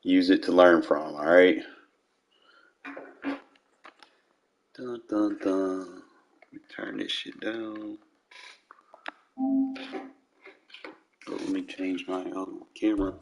use it to learn from, all right? Dun, dun, dun. Turn this shit down. Oh, let me change my camera.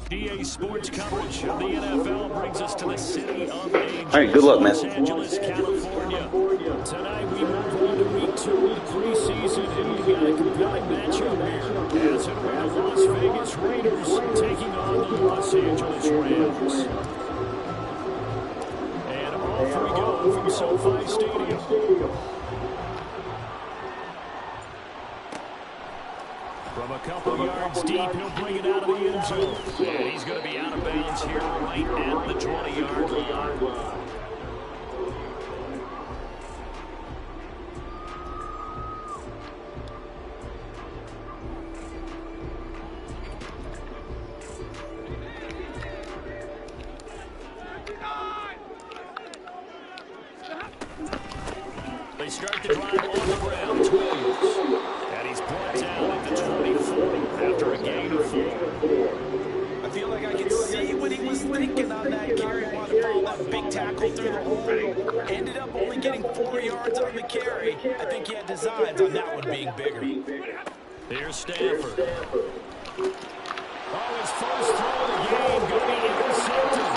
GA Sports coverage of the NFL brings us to the city of Angels, all right, good luck, man. Los Angeles, California. Tonight we move on to week 2 of the preseason, and we've got a compelling matchup here. As it were, the Las Vegas Raiders taking on the Los Angeles Rams. And off we go from SoFi Stadium. From a couple yards deep, he'll bring it out of the end zone. And he's going to be out of bounds here right at the 20-yard line. They start the drive on the ground to Williams. And he's brought down at the 24 after a gain of 4. I feel like I can see what he was thinking on that carry. Wanted to follow that big tackle through the hole. Ended up only getting 4 yards on the carry. I think he had designs on that one being bigger. Here's Stafford. Oh, his first throw of the game going to be intercepted.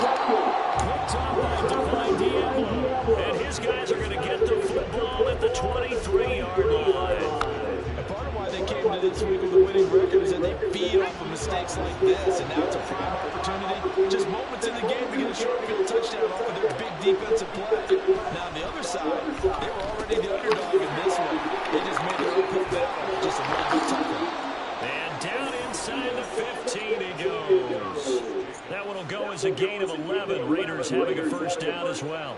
Picked up by Divine Diablo. And his guys are going to get the football at the 23-yard line. Part of why they came to this week with a winning record is that they feed off of mistakes like this, and now it's a prime opportunity. Just moments in the game to get a short field touchdown off of their big defensive play. Now on the other side, they were already the underdog in this one. They just made their uphill battle just a little bit tougher. And down inside the 15 he goes. That one will go as a gain of 11. Raiders having a first down as well.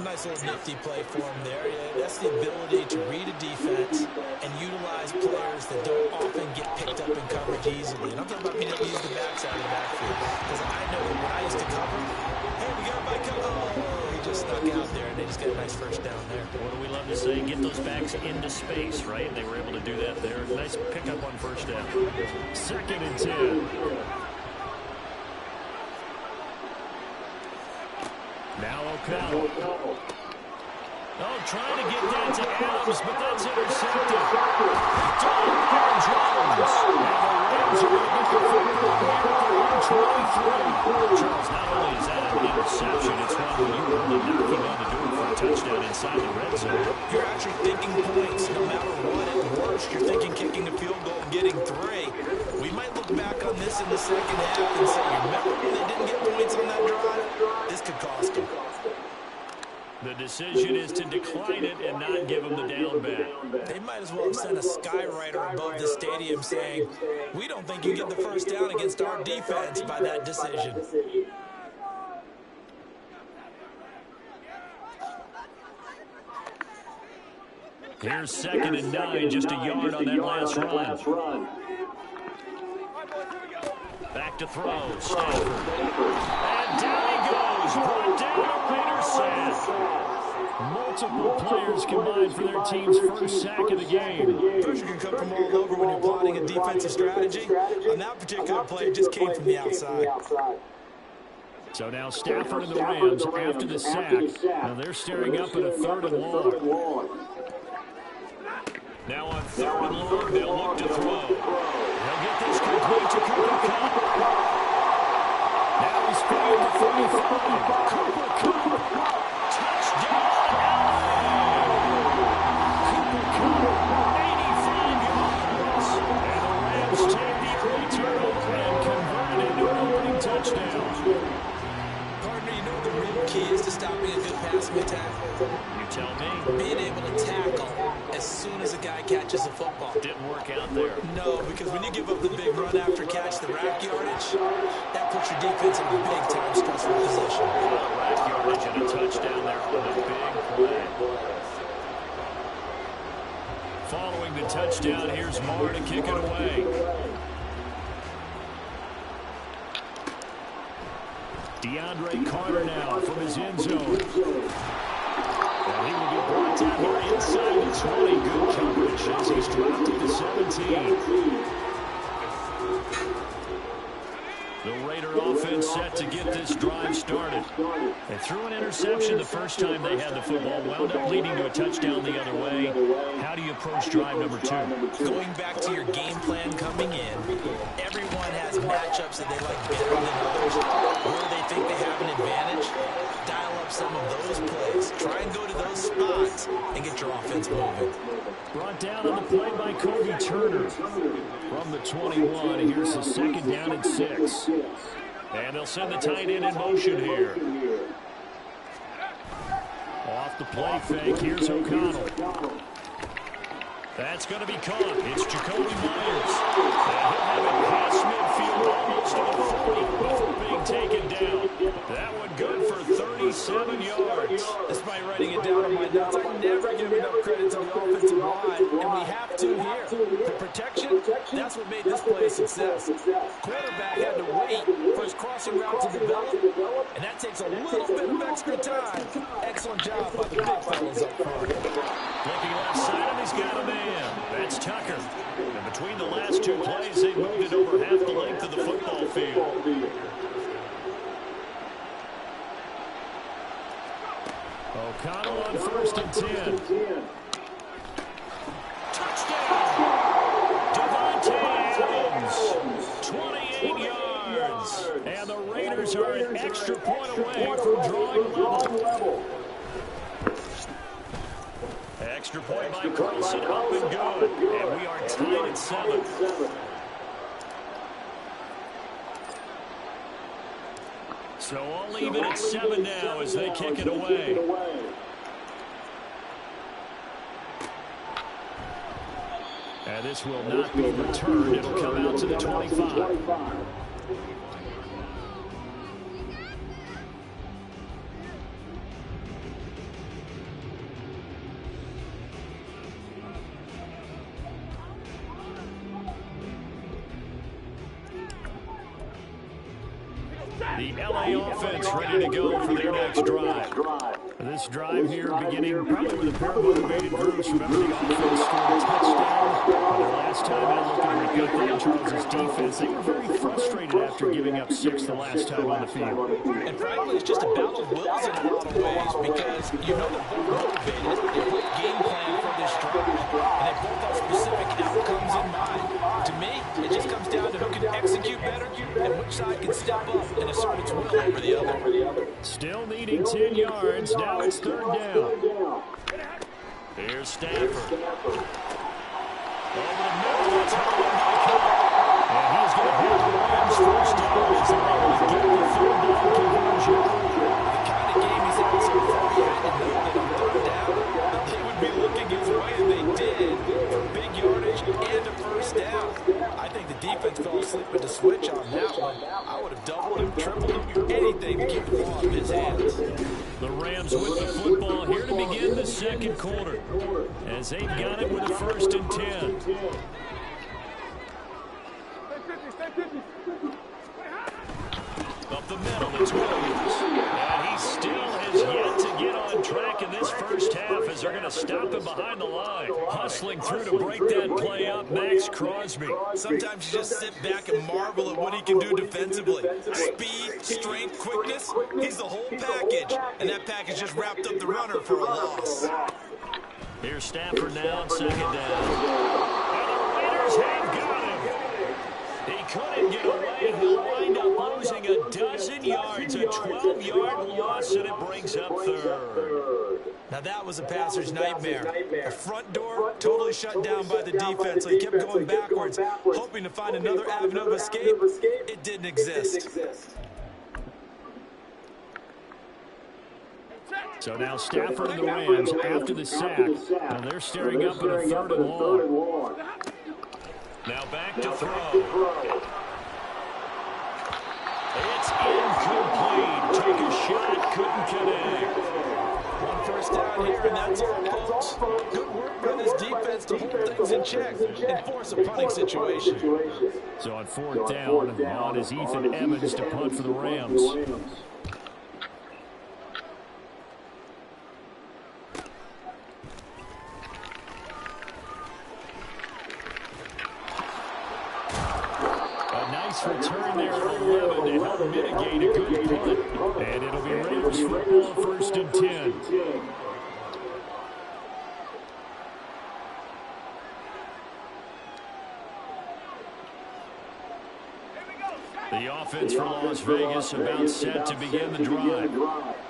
Nice little nifty play for him there. Yeah, that's the ability to read a defense and utilize players that don't often get picked up in coverage easily. And I'm talking about being able to use the backside of the backfield. Because I know that when I used to cover, hey, we got my cover. Oh, he just stuck out there, and they just got a nice first down there. What do we love to say? Get those backs into space, right? And they were able to do that there. Nice pickup on first down. 2nd and 10. Now O'Connell. Oh, trying to get that to Adams, but that's intercepted. Picked off Aaron Jones. And the Rams are going to get the football here at the 123. Charles, not only is that an interception, it's one where you were only knocking on the door for a touchdown inside the red zone. You're actually thinking points. No matter what, at worst, you're thinking kicking a field goal and getting 3. We might look back on this in the second half and say, remember when they didn't get points on that drive? This could cost them. The decision is to decline it and not give them the down back. They might as well have sent a skywriter above the stadium saying, we don't think you get the first down against our defense by that decision. Here's 2nd and 9, just a yard on that last run. Back to throw, Stafford. And down he goes, brought down a Raider sack. Multiple players combined for their team's first sack of the game. Pressure can come from all over when you're plotting a defensive strategy. On that particular play, it just came from the outside. So now Stafford and the Rams after the sack. Now they're staring up at a 3rd and long. Now on 3rd and long, they'll look to throw. They'll get this complete to Cooper Kupp. Now he's playing the 35. Cooper Kupp. Touchdown, LA. Cooper Kupp, 85 yards. And the Rams take the early turnover and convert it into an opening touchdown. Partner, you know the real key is to stopping a good passing attack? You tell me. Being able to tackle as soon as a guy catches the football. Didn't work out there. No, because when you give up the big run after catch, the rack yardage, that puts your defense in a big time stressful position. Rack yardage and a touchdown there on a big a touchdown. Here's Marr to kick it away. DeAndre Carter now from his end zone. And he will be brought down here inside the 20. Good coverage as he's dropped it to 17. The Raider offense set to get this drive started. They threw an interception the first time they had the football, wound up leading to a touchdown the other way. How do you approach drive number 2? Going back to your game plan coming in, everyone has matchups that they like better than others. Where they think they have an advantage, dial up some of those plays. Try and go to those spots and get your offense moving. Brought down on the play by Kobe Turner. From the 21, here's the second down and 6. And they'll send the tight end in motion here. Off the play fake, here's O'Connell. That's going to be caught. It's Jacoby Myers. And he'll have it past midfield almost to the 40 before being taken down. That one good for 37 yards. Despite writing it down on my notes, I never give enough credit to the offensive line, and we have to here. The protection, that's what made this play a success. Quarterback had to wait for his crossing route to develop, and that takes a little bit of extra time. Excellent job by the big fellas up front. Looking left side, and he's got a man. That's Tucker. And between the last two plays, they moved it over half the length of the football field. O'Connell on 1st and 10. Touchdown! Devontae Adams, 28 yards. And the Raiders are an extra point away from drawing level. Extra point by Carlson, up and good. And we are tied at 7. So all even at 7 now as they kick it away. And this will not be returned. It'll come out to the 25. The LA offense ready to go for their next drive. This drive here beginning probably with a pair of motivated groups. Remember, the offense scored a touchdown. Their last time out looking to repeat that in Charles' defense, they were very frustrated after giving up 6 the last time on the field. And frankly, it's just a battle of wills in a lot of ways because you know they're both motivated. They both game plan for this drive, and they both have specific outcomes in mind. To me, it just comes down to who can execute better and which side can step up and assert its will over the other. Still needing 10 yards. Now it's 3rd down. Here's Stafford. Over the middle, it's Harlan by Cook. And he's going to have the Rams first down as they're able to get the 3rd down conversion. The kind of game he's had so far, you had to know that on 3rd down, that they would be looking his way, and they did, for big yardage and a first down. I think the defense fell asleep with the switch on that one. I would have doubled him, tripled him, anything to keep the ball in his hands. The Rams with the football here to begin the second quarter as they've got it with a 1st and 10. Up the middle, it's Williams. And he still has yet to get on track in this first half as they're going to stop him behind the line. Hustling through to break that play up, Max Crosby. Sometimes you just sit back and marvel at what he can do defensively. Speed, strength, quickness, he's the whole package. And that package just wrapped up the runner for a loss. Here's Stafford now on 2nd down. And the Raiders have got him. He couldn't get away. He'll wind up losing a dozen yards, a 12-yard loss, and it brings up 3rd. Now that was a passer's nightmare. The front door totally shut down by the defense. So he kept going backwards, hoping to find another avenue of escape. It didn't exist. So now Stafford and the Rams after the sack. And they're staring up at a 3rd and long. Now back to throw. It's incomplete. Took a shot, couldn't connect. One first down here, and that's all, folks. Good work by this defense to hold things in check and force a punting situation. So on fourth down, on is Ethan Evans to punt for the Rams. Return there at 11 to help mitigate a good punt. And it'll be Raiders football, 1st and 10. The offense for Las Vegas about set to begin the drive.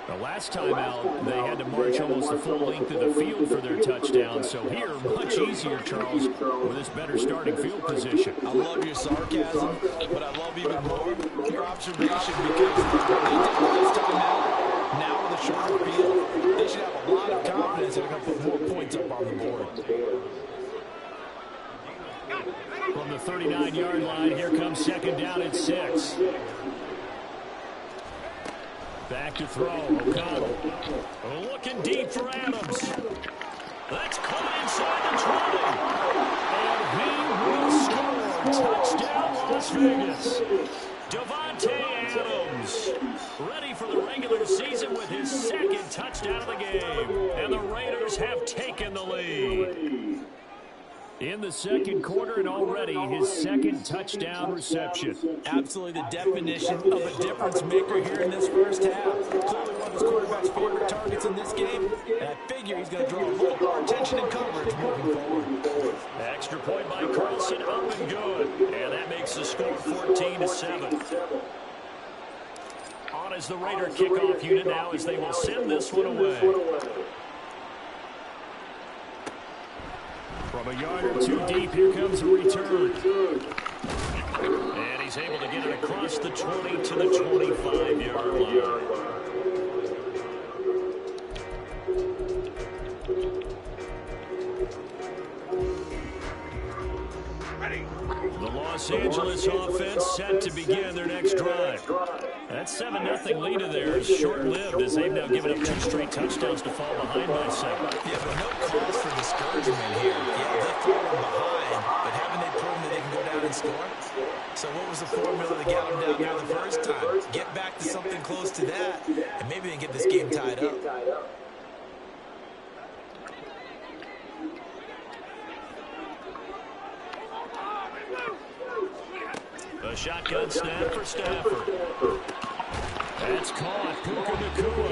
The last time out, they had to march almost the full length of the field for their touchdown. So here, much easier, Charles, with this better starting field position. I love your sarcasm, but I love even more your observation, because what they did the last time out, now with a shorter field, they should have a lot of confidence they're going to put more points up on the board. From the 39-yard line, here comes second down at 6. Back to throw, O'Connell. Looking deep for Adams. That's caught inside the 20. And he will score. Touchdown, Las Vegas. Devontae Adams, ready for the regular season with his second touchdown of the game. And the Raiders have taken the lead. In the second quarter, and already his second touchdown reception. Absolutely the definition of a difference maker here in this first half. Clearly one of his quarterback's favorite targets in this game, and I figure he's going to draw a little more attention and coverage moving forward. Extra point by Carlson, up and good. And that makes the score 14-7. On as the Raider kickoff unit now, as they will send this one away. From a yard or two deep, here comes a return. And he's able to get it across the 20 to the 25-yard line. The Los Angeles offense set to begin their next drive. That 7-0 lead of theirs is short-lived, as they've now given up 2 straight touchdowns to fall behind by 7. Yeah, but no cause for discouragement here. Yeah, they've fallen behind, but haven't they proven that they can go down and score? So what was the formula to get them down there the first time? Get back to something close to that, and maybe they can get this game tied up. A shotgun snap for Stafford. That's caught. Puka Nacua.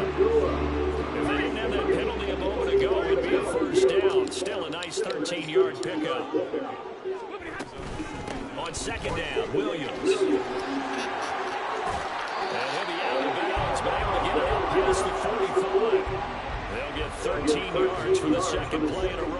If they didn't have that penalty a moment ago, it'd be a first down. Still a nice 13-yard pickup. On second down, Williams. And he'll be out of bounds, but able to get it out past the 45. They'll get 13 yards for the second play in a row.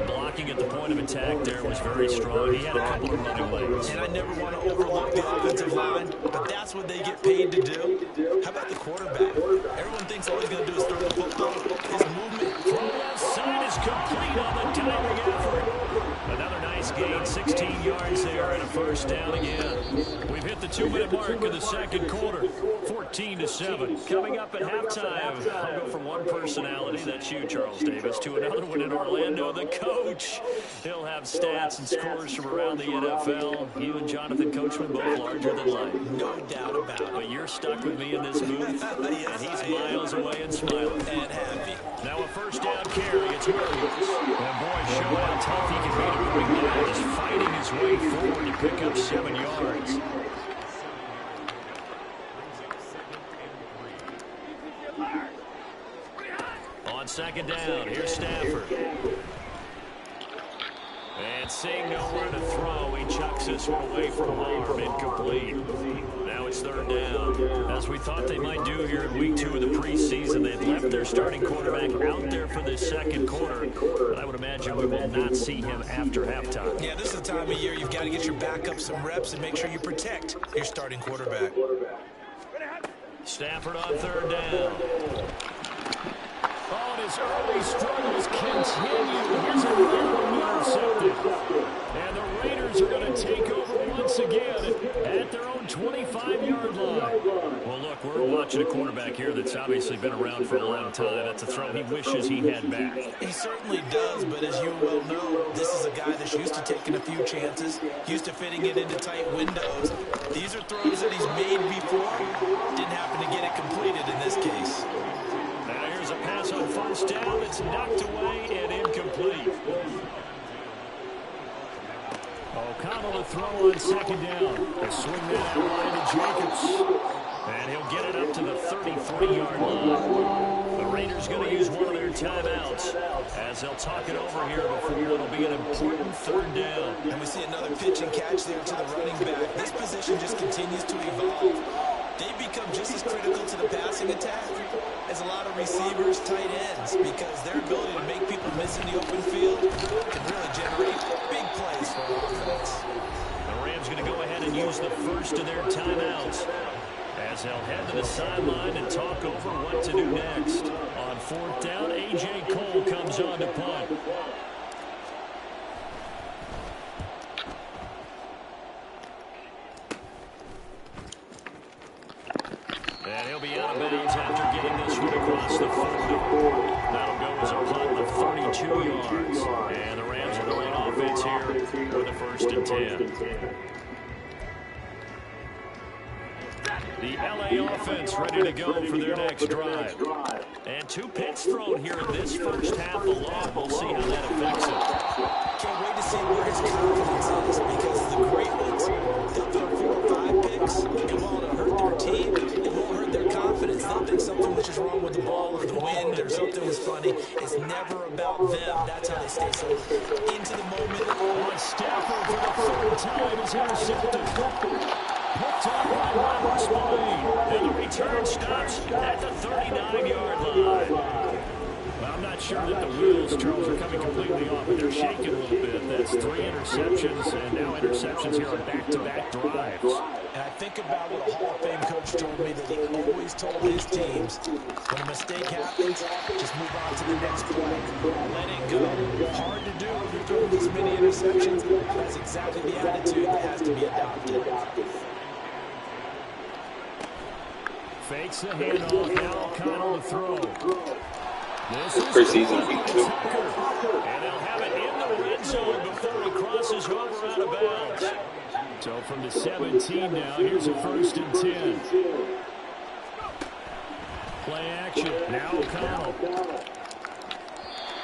Blocking at the point of attack there was very strong. He had a couple of running lanes. And I never want to overlook the offensive line, but that's what they get paid to do. How about the quarterback? Everyone thinks all he's going to do is throw the football. His movement from left side is complete on the diving effort. Another nice gain, 16 yards there, and a first down again. We've hit the 2-minute mark of the second quarter, 14-7. Coming up at halftime, I'll go from one personality, that's you, Charles Davis, to another one in Orlando, the coach. He'll have stats and scores from around the NFL. You and Jonathan Coachman both larger than life. No doubt about it. But you're stuck with me in this booth, and he's miles away and smiling. And happy. Now a first down carry, it's Williams. And boy, show how tough he can be to bring down. Just fighting his way forward to pick up 7 yards. On second down, here's Stafford. And seeing nowhere to throw, he chucks this one away from harm, incomplete. Now it's third down. As we thought they might do here in week 2 of the preseason, they've left their starting quarterback out there for this second quarter. But I would imagine we will not see him after halftime. Yeah, this is the time of year you've got to get your backup some reps and make sure you protect your starting quarterback. Stafford on third down. Oh, and his early struggles continue. Here's another one intercepted. And the Raiders are going to take over once again at their own 25-yard line. Well, look, we're watching a quarterback here that's obviously been around for a long time. That's a throw he wishes he had back. He certainly does, but as you well know, this is a guy that's used to taking a few chances, used to fitting it into tight windows. These are throws that he's made before. Didn't happen to get it completed in this case. Now here's a pass on first down. It's knocked away and incomplete. O'Connell to throw on second down. They swing that out wide to Jacobs. And he'll get it up to the 33-yard line. The Raiders going to use one of their timeouts as they'll talk it over here before what'll be an important third down. And we see another pitch and catch there to the running back. This position just continues to evolve. They become just as critical to the passing attack as a lot of receivers, tight ends, because their ability to make people miss in the open field can really generate big plays for offense. The Rams going to go ahead and use the first of their timeouts as they'll head to the sideline and talk over what to do next. On fourth down, A.J. Cole comes on to punt. And he'll be out of bounds after getting this one across the 40. That'll go as a punt of 32 yards. And the Rams are going offense here with a 1st and 10. The L.A. offense ready to go for their next drive. And 2 picks thrown here in this first half alone. We'll see how that affects it. Can't wait to see where his confidence is, because the great ones, they'll throw 4 or 5 picks, and while it'll hurt their team, it won't hurt their confidence. They'll think something was just wrong with the ball or the wind or something was funny. It's never about them. That's how they stay so into the moment. Stafford for the 3rd time is intercepted. Picked up by Robert Spillane. And the return stops at the 39-yard line. Well, I'm not sure that the wheels, Charles, are coming completely off, but they're shaking a little bit. That's 3 interceptions, and now interceptions here on back-to-back drives. And I think about what a Hall of Fame coach told me that he always told his teams, when a mistake happens, just move on to the next play. Let it go. Hard to do when you're throwing this many interceptions, but that's exactly the attitude that has to be adopted. Fakes the handoff, now O'Connell to throw. This is Preseason. and they'll have it in the red zone before he crosses over out of bounds. So from the 17 now, here's a 1st and 10. Play action, now O'Connell.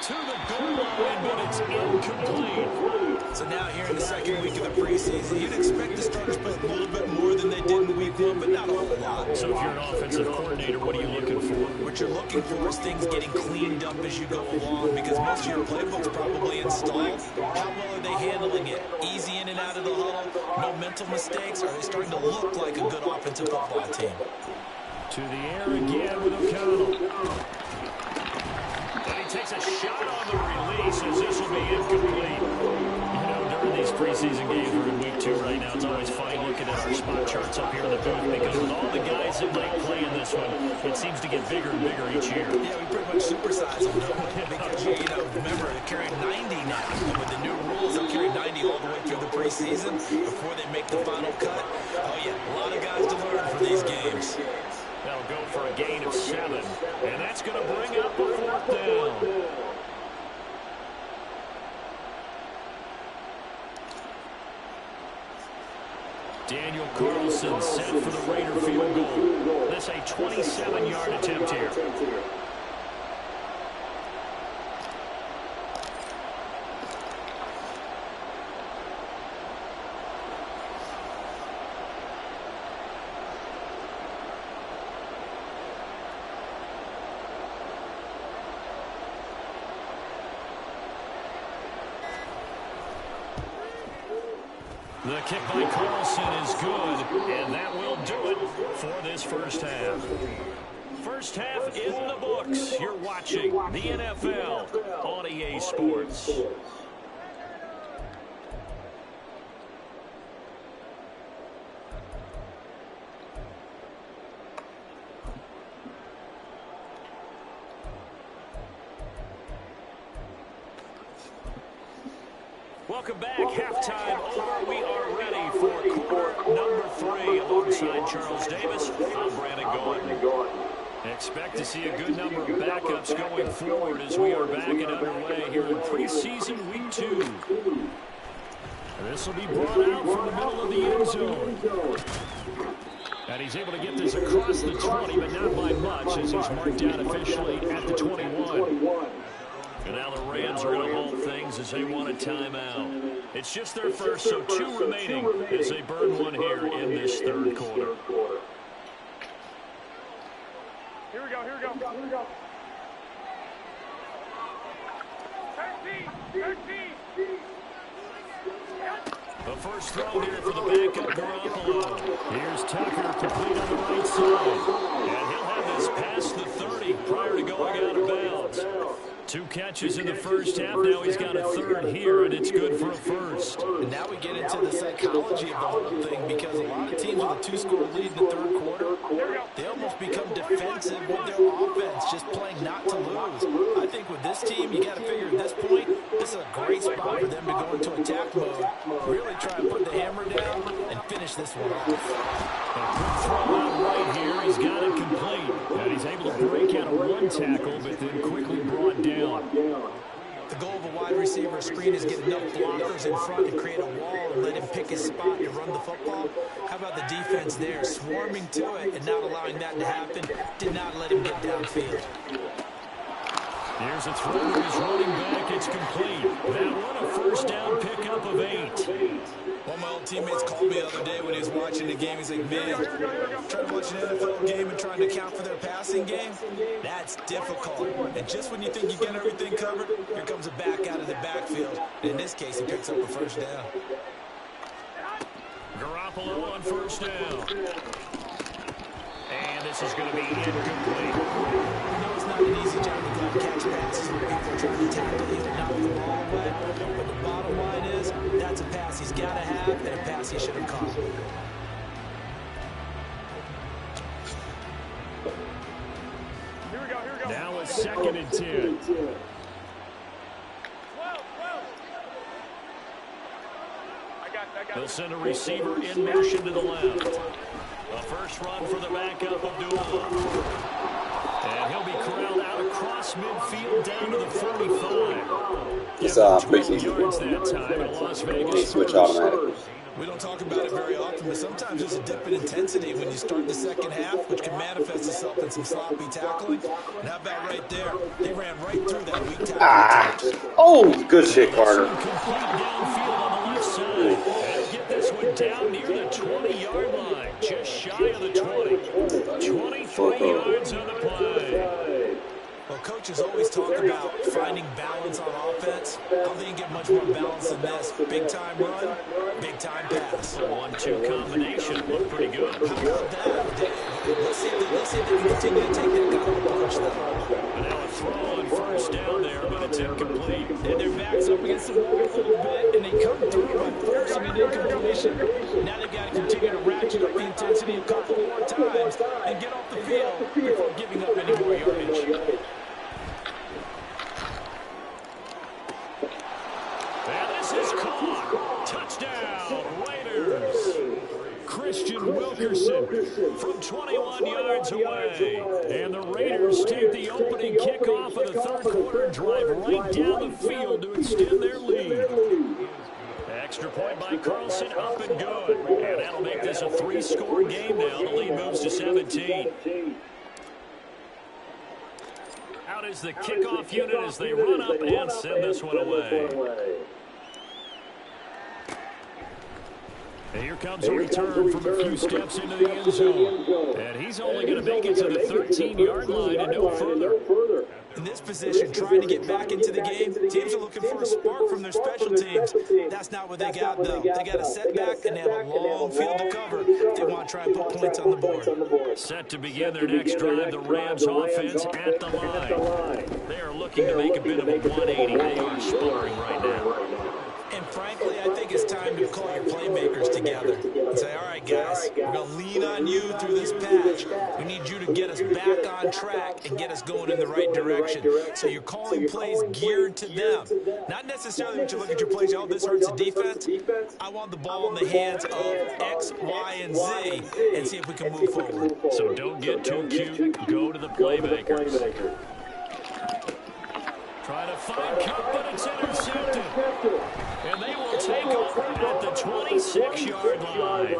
To the goal line, but it's incomplete. So now here in the second week of the preseason, you'd expect the starters to play a little bit more than they did in week 1, but not a whole lot. So if you're an offensive coordinator, what are you looking for? What you're looking for is things getting cleaned up as you go along, because most of your playbook's probably installed. How well are they handling it? Easy in and out of the huddle? No mental mistakes? Are they starting to look like a good offensive football team? To the air again with O'Connell. And he takes a shot on the release as this will be incomplete. You know, during these preseason games, we're in week 2 right now. It's always funny looking at our spot charts up here in the booth, because with all the guys that might play in this one, it seems to get bigger and bigger each year. Yeah, we pretty much supersize them, don't we? Because, you know, remember, they're carrying 90 now. And with the new rules, they'll carry 90 all the way through the preseason before they make the final cut. Oh, yeah, a lot of guys to learn from these games. They'll go for a gain of 7, and that's going to bring up a 4th down. Daniel Carlson set for the Raider field goal. That's a 27-yard attempt here. The kick by Carlson is good, and that will do it for this first half. First half in the books. You're watching the NFL on EA Sports. Welcome back. Halftime over. We are ready for quarter number 3. Alongside Charles Davis, I'm Brandon Gordon. Expect to see a good number of backups going forward as we are back and underway here in preseason week 2. This will be brought out from the middle of the end zone. And he's able to get this across the 20, but not by much as he's marked down officially at the 21. And now the Rams are going to hold things as they want a timeout. It's just their first, so 2 remaining as they burn one here in this third quarter. Here we go. 13. The first throw here for the backup Garoppolo. Here's Tucker complete on the right side. And he'll have this past the 30 prior to going out of bounds. 2 catches in the first half. Now he's got a third here, and it's good for a first. And now we get into the psychology of the whole thing, because a lot of teams with a 2-score lead in the third quarter, they almost become defensive with their offense, just playing not to lose. I think with this team, you got to figure at this point, this is a great spot for them to go into attack mode, really try and put the hammer down and finish this one off. A quick throw out right here. He's got it complete. And he's able to break out of 1 tackle, but then quickly brought down. The goal of a wide receiver screen is get enough blockers in front to create a wall and let him pick his spot to run the football. How about the defense there, swarming to it and not allowing that to happen? Did not let him get downfield. Here's a throw to his running back. It's complete. That one a first down pickup of 8. One of my old teammates called me the other day when he was watching the game. He's like, man, trying to watch an NFL game and trying to account for their passing game, that's difficult. And just when you think you get everything covered, here comes a back out of the backfield. And in this case, he picks up a first down. Garoppolo on first down. And this is going to be incomplete. No, it's not an easy job to go and catch passes when people are trying to tackle you and knock the ball away. But the bottom line is, that's a pass he's got to have and a pass he should have caught. Here we go. Now a 2nd and 10. They'll send a receiver in motion to the left. A first run for the backup Abdullah. And he'll be corralled out across midfield down to the 45. It's preseason. yards that time in Las Vegas. Switch automatic. We don't talk about it very often, but sometimes there's a dip in intensity when you start the second half, which can manifest itself in some sloppy tackling. And how about right there? They ran right through that weak tackle. Oh, good shit, Carter. Complete downfield on the left side. And get this one down near the 20-yard line. Just shy of the 20. 23 yards on the play. Well, coaches always talk about finding balance on offense. I don't think you get much more balance than this. Big-time run, big-time pass. 1-2 combination. Looked pretty good. How about that? Let's see if they can continue to take that kind of approach, though. And now a throw on first down there, but it's incomplete. And their backs up against the wall a little bit, and they come through by forcing an incompletion. Now they've got to continue to ratchet up the intensity a couple more times and get off the field before giving up any more yardage. And this is caught. Touchdown, Raiders. Christian Wilkerson from 21 yards away. And the Raiders take the opening kickoff of the third quarter and drive right down the field to extend their lead. Extra point by Carlson, up and good. And that'll make this a 3-score game now. The lead moves to 17. Out is the kickoff unit as they run up and send this one away. And here comes a return from a few steps into the end zone. And he's only going to make it to the 13-yard line and no further. In this position, trying to get back into the game, teams are looking for a spark from their special teams. That's not what they got, though. They got a setback, and they have a long field to cover. They want to try and put points on the board. Set to begin their next drive, the Rams offense at the line. They are looking to make a bit of a 180. They are sputtering right now. And And frankly, I think it's time to call your playmakers together and say, all right, guys, we're going to lean on you through this patch. We need you to get us back on track and get us going in the right direction. So you're calling plays geared to them. Not necessarily that you look at your plays, oh, this hurts the defense. I want the ball in the hands of X, Y, and Z and see if we can move forward. So don't get too cute. Go to the playmakers. Trying to find Cup, but it's intercepted. And they will take over at the 26-yard line.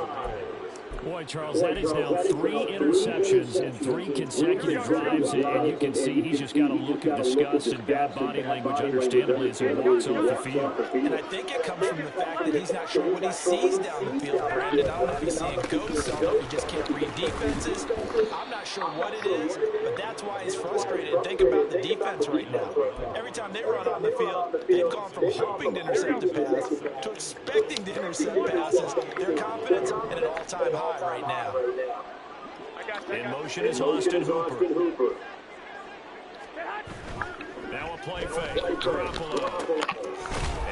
Boy, Charles, that is now 3 interceptions in 3 consecutive drives, and you can see he's just got a look of disgust and bad body language, understandably, as he walks off the field. And I think it comes from the fact that he's not sure what he sees down the field, Brandon. I don't know if he's seeing ghosts. I don't know if he just can't read defenses. I'm not sure what it is, but that's why he's frustrated. Think about the defense right now. Every time they run on the field, they've gone from hoping to intercept a pass to expecting to intercept passes. Their confidence at an all-time high right now. In motion is Austin Hooper. Now a play fake. Garoppolo.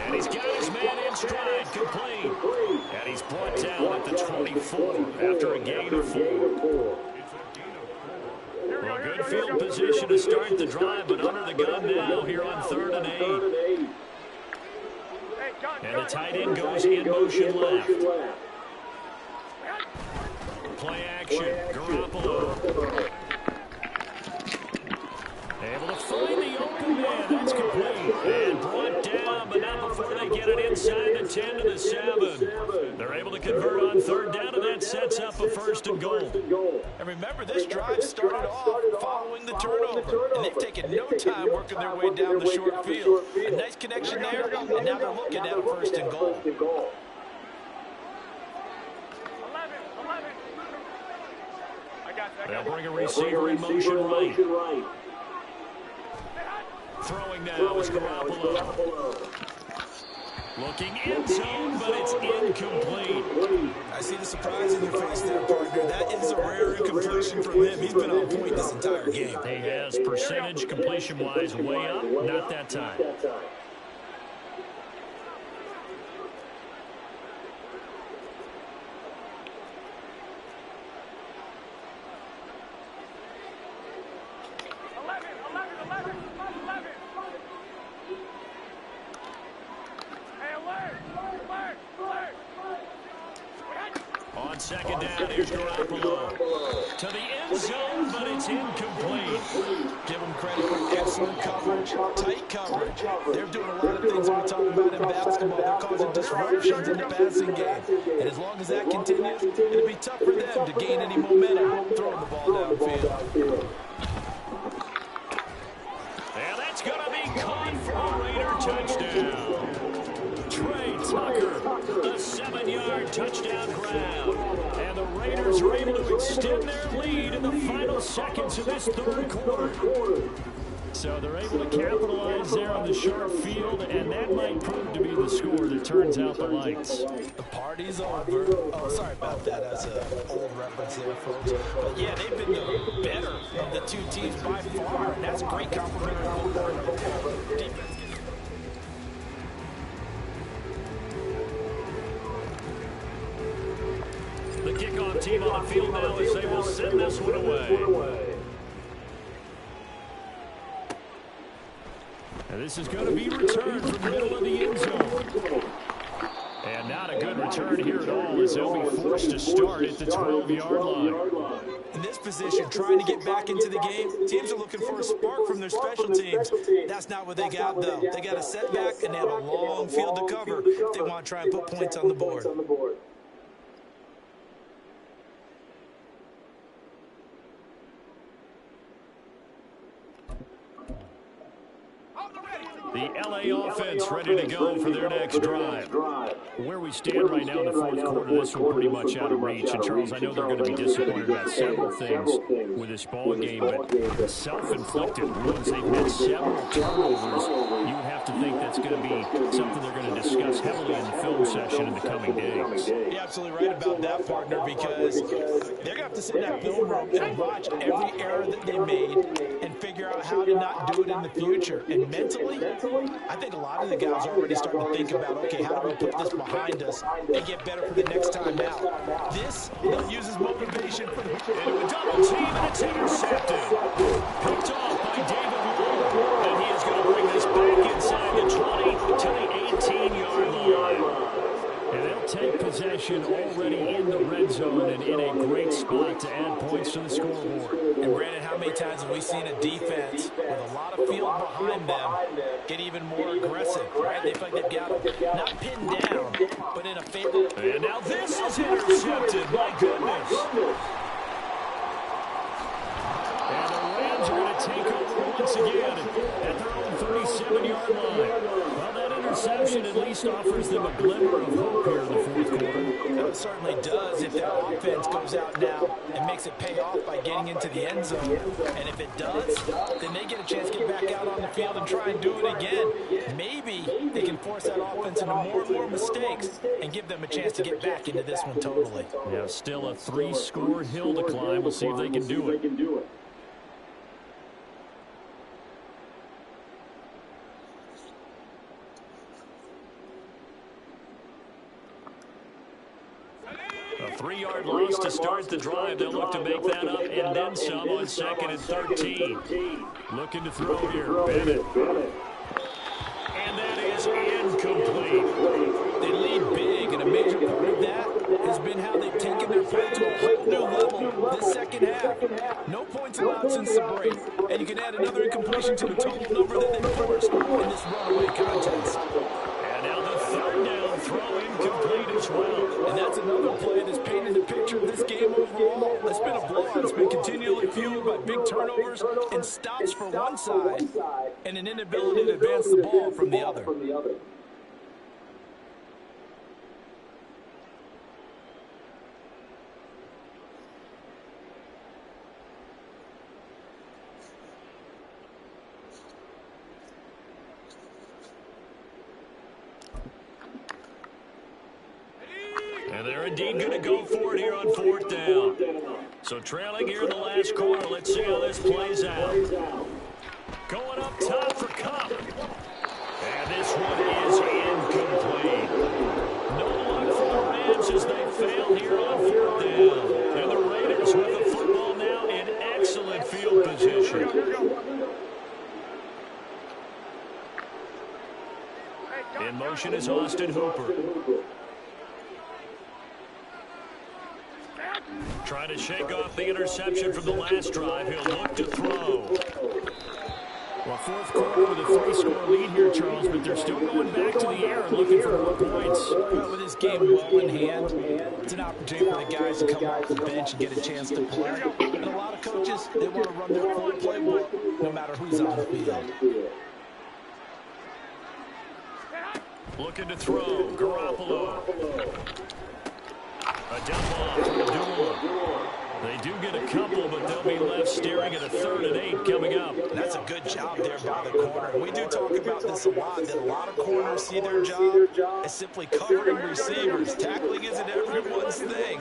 And he's got his man in stride, complete. And he's brought down at the 24 after a gain of 4. Well, good field position to start the drive, but under the gun now here on 3rd and 8. And the tight end goes in motion left. Play action, Garoppolo. Able to find the open man. That's complete. And brought down, but not before they get it inside the 10 to the 7. They're able to convert on 3rd down, and that sets up a 1st and goal. And remember, this drive started off following the turnover, and they've taken no time working their way down the short field. A nice connection there, and now they're looking at a 1st and goal. They'll bring a receiver in motion right. Throwing now is Garoppolo. Looking in zone, but it's incomplete. I see the surprise in your face there, partner. That is a rare incompletion from him. He's been on point this entire game. He has percentage completion-wise way up. Not that time. On 2nd down, here's Garoppolo. To the end zone, but it's incomplete. Give them credit for excellent coverage, tight coverage. They're doing a lot of things we talk about in basketball. They're causing disruptions in the passing game. And as long as that continues, it'll be tough for them to gain any momentum throwing the ball downfield. And that's going to be caught for a Raider touchdown. Trey Tucker, a 7-yard touchdown grab. And the Raiders are able to extend their lead in the final seconds of this 3rd quarter. So they're able to capitalize there on the short field, and that might prove to be the score that turns out the lights. The party's over. Oh, sorry about that. That's an old reference there, folks. But yeah, they've been the better of the 2 teams by far, and that's a great complimentary football. Defense. The kickoff team on the field now as they will send this one away. And this is going to be returned from the middle of the end zone. And not a good return here at all as they'll be forced to start at the 12-yard line. In this position, trying to get back into the game, teams are looking for a spark from their special teams. That's not what they got, though. They got a setback, and they have a long field to cover if they want to try and put points on the board. The LA offense ready to go for their next drive. Where we stand right now in the 4th quarter, this one pretty much out of reach. And, Charles, I know they're going to be disappointed about several things with this ball game, but self-inflicted wounds. They've had several turnovers. You would have to think that's going to be something they're going to discuss heavily in the film session in the coming days. You're absolutely right about that, partner, because they're going to have to sit in that film room and watch every error that they made and figure out how to not do it in the future. And mentally, mentally, I think a lot of the guys are already starting to think about, okay, how do we put this behind us and get better for the next time out? This uses motivation for the Into a double team, and it's intercepted. Picked off by David Long. And he is going to bring this back inside the 20 to the 18-yard line. And they'll take possession already in the red zone and in a great spot to add points to the scoreboard. And Brandon, how many times have we seen a defense with a lot of field behind them get even more aggressive, right? They feel like they've got them not pinned down, but in a favor. And now this is intercepted. My goodness. And the Rams are going to take over once again at their own 37-yard line. Well, that interception at least offers them a glimmer of hope here in the fourth quarter. No, it certainly does if their offense goes out now and makes it pay off by getting into the end zone. And if it does, then they get a chance to get back out on the field and try and do it again. Maybe they can force that offense into more and more mistakes and give them a chance to get back into this one totally. Yeah, still a 3-score hill to climb. We'll see if they can do it. A 3-yard loss to start the drive. They'll look to make that up and then some on 2nd and 13. Looking to throw here. Bennett. And that is incomplete. They lead big, and a major part of that has been how they've taken their play to a whole new level this second half. No points allowed since the break, and you can add another incompletion to the total number that they forced in this runaway contest. And now the 3rd down throw incomplete as well. And that's another play that's painted the picture of this game overall. It's been a blowout. It's been continually fueled by big turnovers and stops for one side and an inability to advance the ball from the other. And they're indeed going to go for it here on 4th down. So trailing here in the last quarter. Let's see how this plays out. Going up top for Cup. And this one is incomplete. No luck for the Rams as they fail here on 4th down. And the Raiders with the football now in excellent field position. In motion is Austin Hooper. Trying to shake off the interception from the last drive. He'll look to throw. Well, 4th quarter with a 3-score lead here, Charles, but they're still going back to the air and looking for more points. Well, with this game well in hand, it's an opportunity for the guys to come off the bench and get a chance to play. And a lot of coaches, they want to run their full playbook no matter who's on the field. Looking to throw. Garoppolo. A dump off to Abdullah. They do get a couple, but they'll be left staring at a 3rd and 8 coming up. That's a good job there by the corner. We do talk about this a lot, that a lot of corners see their job as simply covering receivers. Tackling isn't everyone's thing.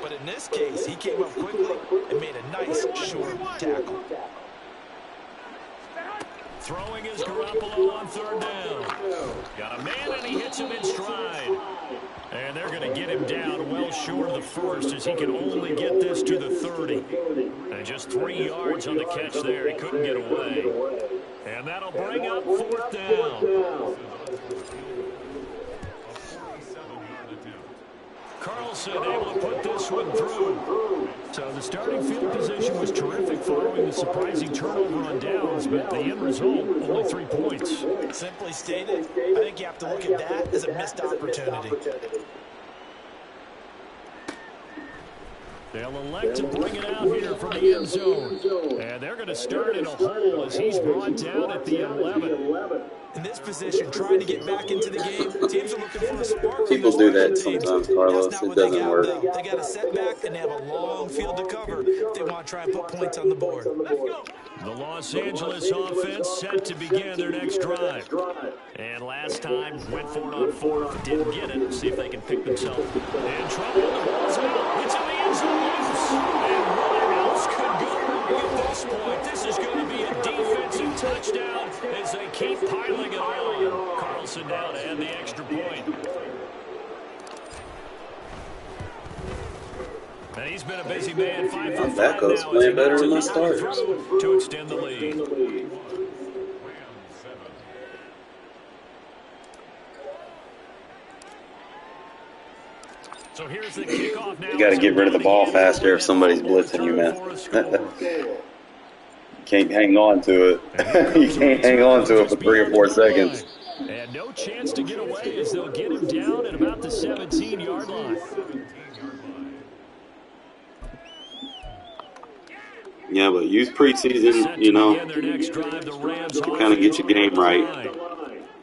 But in this case, he came up quickly and made a nice, short tackle. Throwing is Garoppolo on 3rd down. Got a man, and he hits him in stride. And they're going to get him down well short of the 1st as he can only get this to the 30. And just 3 yards on the catch there. He couldn't get away. And that'll bring up 4th down. Carlson able to put this one through. So the starting field position was terrific following the surprising turnover on downs, but the end result, only 3 points. Simply stated, I think you have to look at that as a missed opportunity. They'll elect to bring it out here from the end zone. And they're going to start in a hole as he's brought down at the 11. In this position, trying to get back into the game, teams are looking for a spark. People do that sometimes, Carlos. It doesn't work. They got a setback, and they have a long field to cover if they want to try and put points on the board. The Los Angeles offense set to begin their next drive. And last time, went for it on 4th, didn't get it. See if they can pick themselves. In trouble, the ball's out. It's in the end zone. And where else could go wrong at this point? This is going to be a defensive touchdown. touchdown as they keep piling it on. Carlson now to add the extra point. And he's been a busy man, 5 for 5 Backups now as he playing better than my gets starters. through to extend the lead. So here's the kickoff now. You got to get rid of the ball faster if somebody's blitzing you, man. Can't hang on to it. You can't hang on to it for 3 or 4 seconds. And no chance to get away as they'll get him down at about the 17-yard line. Yeah, but use preseason, you know, to kind of get your game right.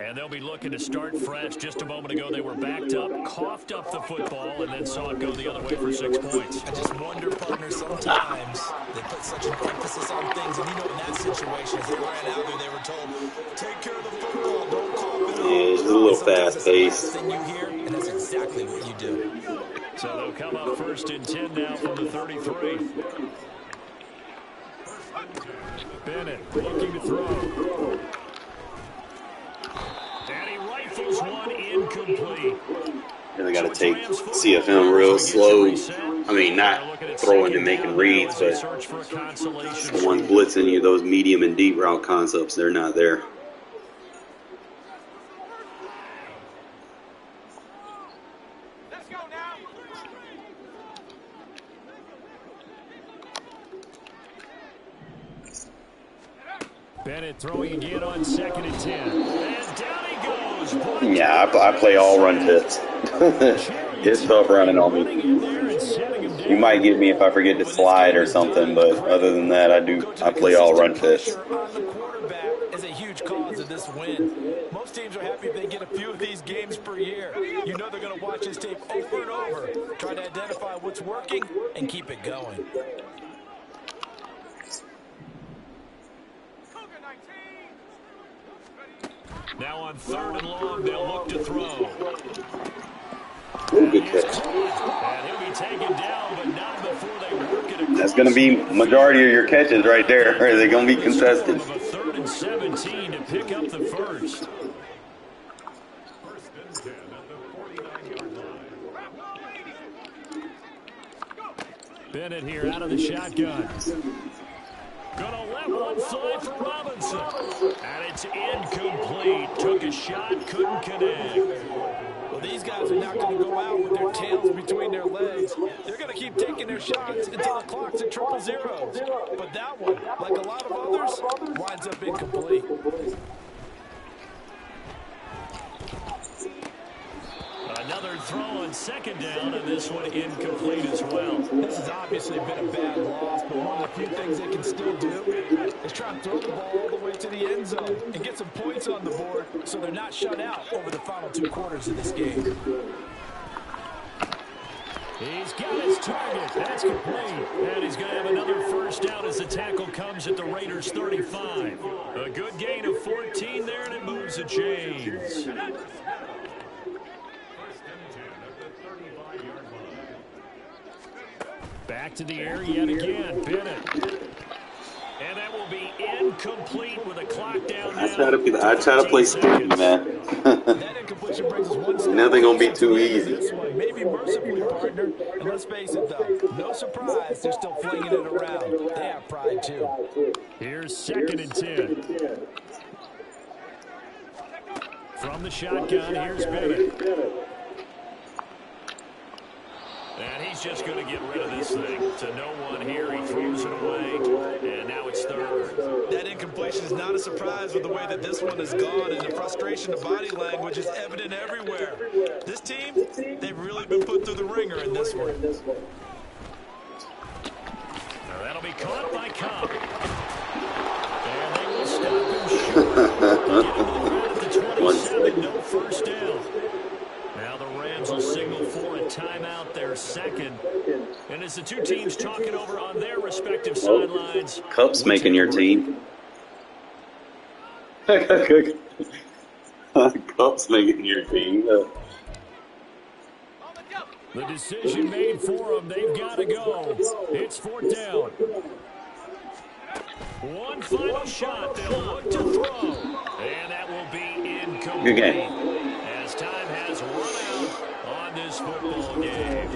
And they'll be looking to start fresh. Just a moment ago, they were backed up, coughed up the football, and then saw it go the other way for 6 points. I just wonder, partner, sometimes they put such an emphasis on things. And, you know, in that situation, as they ran out there, they were told, take care of the football, don't cough it up. Yeah, it's a little fast-paced. Thing you hear, and that's exactly what you do. So they'll come up 1st and 10 now from the 33. Bennett looking to throw. And he rifles one incomplete. Really got to take CFM real slow. I mean, not throwing and making reads, but the ones blitzing you, those medium and deep route concepts, they're not there. Bennett throwing again on 2nd and 10. And down he goes. Yeah, I play all run fits. It's tough running on me. You might get me if I forget to slide or something, but other than that, I play all run fits. The quarterback is a huge cause of this win. Most teams are happy if they get a few of these games per year. You know they're going to watch this tape over and over, try to identify what's working and keep it going. Now on 3rd and long, they'll look to throw. Ooh, good catch. And he'll be taken down, but not before they work it. That's going to be majority of your catches right there. They're going to be contested. 3rd and 17 to pick up the first. Bennett here out of the shotgun. Gonna let one fly for Robinson. And it's incomplete. Took a shot, couldn't connect. Well, these guys are not going to go out with their tails between their legs. They're going to keep taking their shots until the clock's at 000. But that one, like a lot of others, winds up incomplete. Another throw on 2nd down, and this one incomplete as well. This has obviously been a bad loss, but one of the few things they can still do is try and throw the ball all the way to the end zone and get some points on the board so they're not shut out over the final 2 quarters of this game. He's got his target. That's complete. And he's going to have another first down as the tackle comes at the Raiders' 35. A good gain of 14 there, and it moves the chains. Back to the air yet again. Bennett. And that will be incomplete with a clock down. I try to play stupid, man. Nothing gonna be too easy. Maybe mercifully, partner. And let's face it, though, no surprise, they're still flinging it around. They have pride too. Here's 2nd and 10. From the shotgun, here's Bennett. And he's just going to get rid of this thing to no one here. He throws it away, and now it's 3rd. That incompletion is not a surprise with the way that this one has gone, and the frustration of body language is evident everywhere. This team, they've really been put through the ringer in this one. Now that'll be caught by Cobb. And they will stop him short. One second. No first down. Now the Rams will signal for a timeout, their 2nd. And as the 2 teams talking over on their respective sidelines. Cup's making your team. Cup's making your team. The decision made for them. They've got to go. It's 4th down. One final shot. They'll look to throw. And that will be incomplete. Good game. As time has run out on this football game.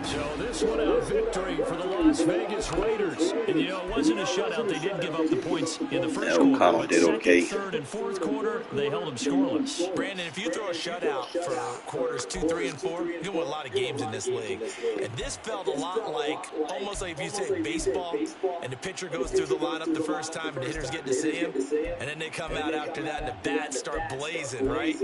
So this one a victory for the Las Vegas Raiders. And, you know, it wasn't a shutout. They did give up the points in the first quarter. O'Connell But did second, okay. third, and fourth quarter, they held them scoreless. Brandon, if you throw a shutout for quarters 2, 3, and 4, you're going to win a lot of games in this league. And this felt a lot like, almost like if you say baseball, and the pitcher goes through the lineup the first time and the hitters get to see him, and then they come out after that and the bats start blazing, right?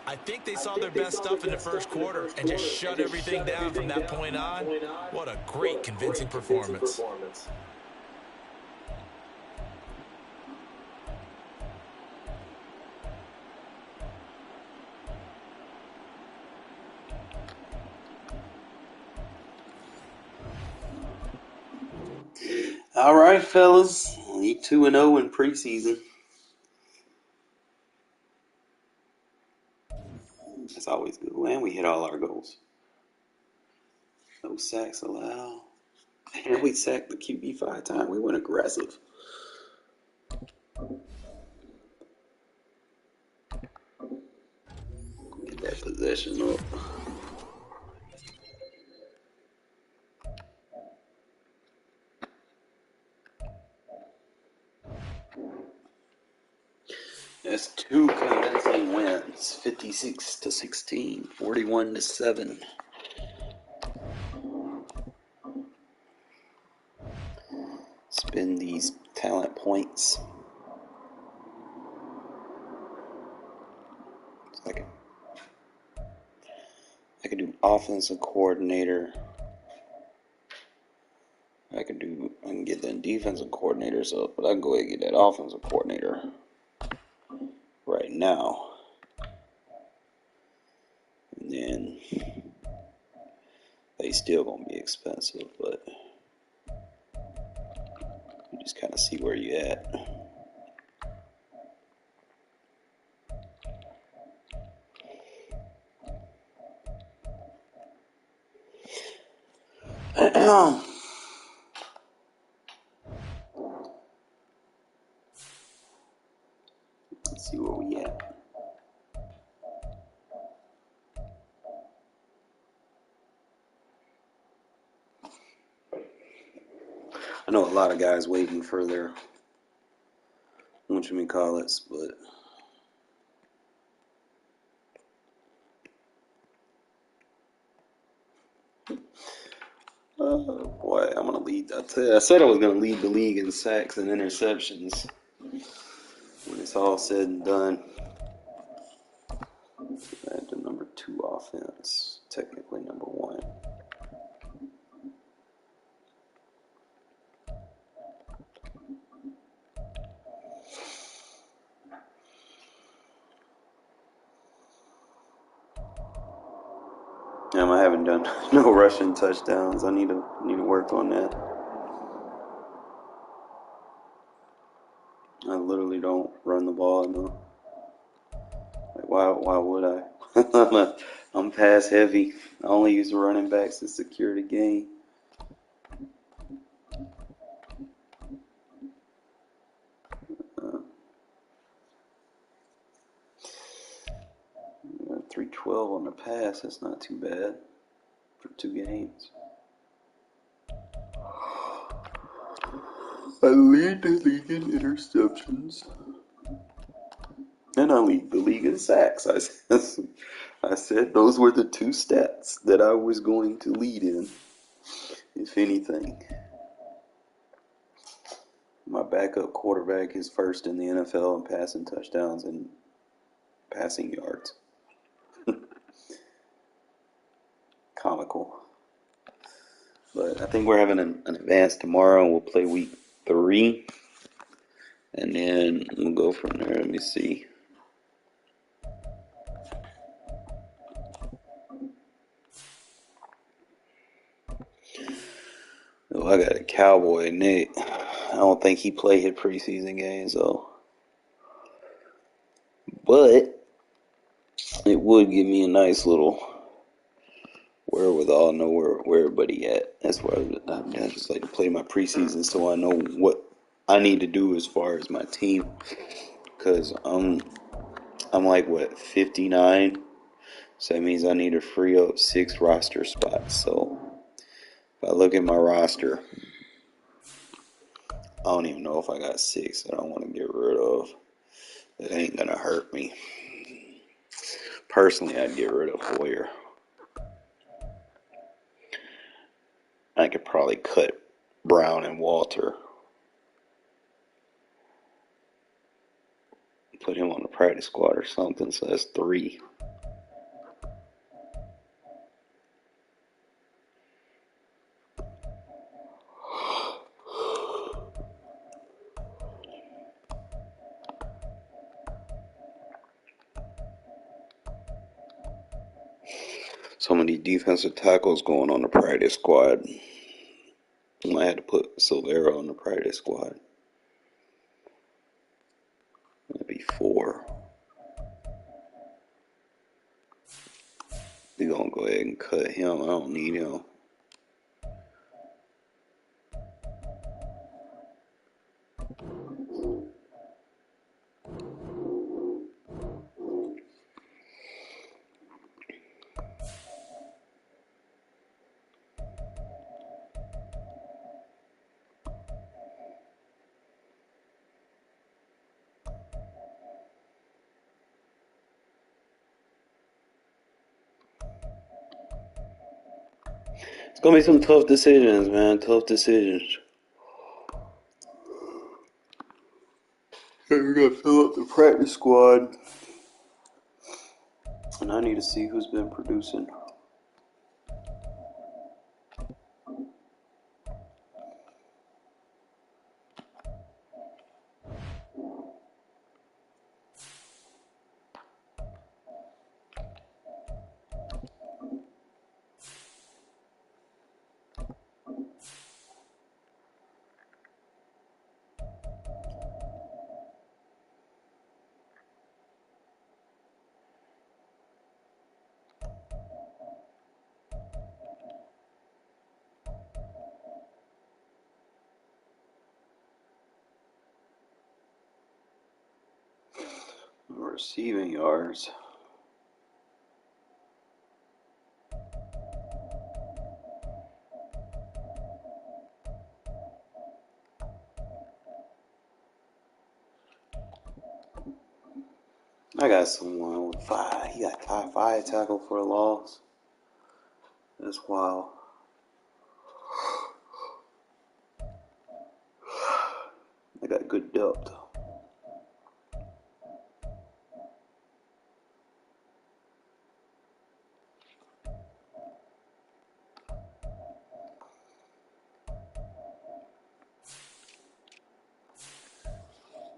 I think they saw their best stuff in the first quarter and just shut everything down from that point on. What a great, convincing performance. All right, fellas. We 2-0 in preseason. That's always good. And we hit all our goals. No sacks allowed. And we sacked the QB 5 times. We went aggressive. Get that possession up. That's 2 convincing wins. 56-16, 41-7. Spend these talent points. I could do offensive coordinator. I can get the defensive coordinators up, but I can go ahead and get that offensive coordinator right now. And then they still gonna be expensive, but you just kind of see where you at. Let's see where we at. I know a lot of guys waiting for their whatchamacallits, but boy, I'm gonna lead. I said I was gonna lead the league in sacks and interceptions when it's all said and done. I had the number 2 offense, technically number 1. I haven't done no rushing touchdowns. I need to work on that. I literally don't run the ball enough. Like why would I? I'm pass heavy. I only use the running backs to secure the game. Uh, 312 on the pass. That's not too bad for 2 games. I lead the league in interceptions. And I lead the league in sacks. I said those were the 2 stats that I was going to lead in, if anything. My backup quarterback is first in the NFL in passing touchdowns and passing yards. Comical. But I think we're having an advance tomorrow, and we'll play week 3. And then we'll go from there. Let me see. Oh, I got a Cowboy, Nick. I don't think he played his preseason games, though. But it would give me a nice little wherewithal, know where everybody at. That's why I just like to play my preseason, so I know what I need to do as far as my team, because I'm like, what, 59? So that means I need to free up 6 roster spots. So if I look at my roster, I don't even know if I got 6 that I want to get rid of. It ain't going to hurt me. Personally, I'd get rid of Hoyer. I could probably cut Brown and Walter. Put him on the practice squad or something, so that's 3. So many defensive tackles going on the practice squad. I had to put Silvera on the practice squad. That'd be 4. We're going to go ahead and cut him. I don't need him. It's going to be some tough decisions, man. Tough decisions. We're going to fill up the practice squad. And I need to see who's been producing. Receiving yards. I got someone with 5. He got 5 tackle for a loss. That's wild. I got good depth.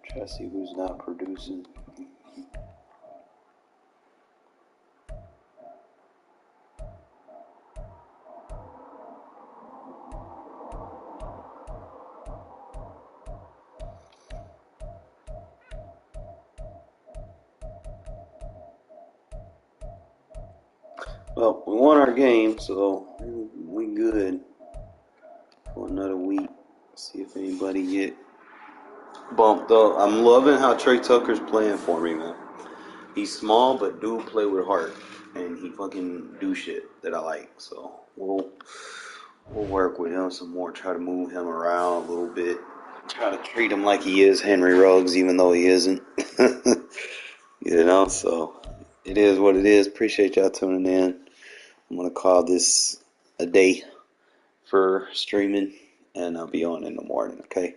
Try to see who's not producing. Well, we won our game, so we good for another week. See if anybody get bumped up. I'm loving how Trey Tucker's playing for me, man. He's small, but dude play with heart, and he fucking do shit that I like. So we'll work with him some more. Try to move him around a little bit. Try to treat him like he is Henry Ruggs, even though he isn't. So it is what it is. Appreciate y'all tuning in. I'm gonna call this a day for streaming, and I'll be on in the morning. Okay.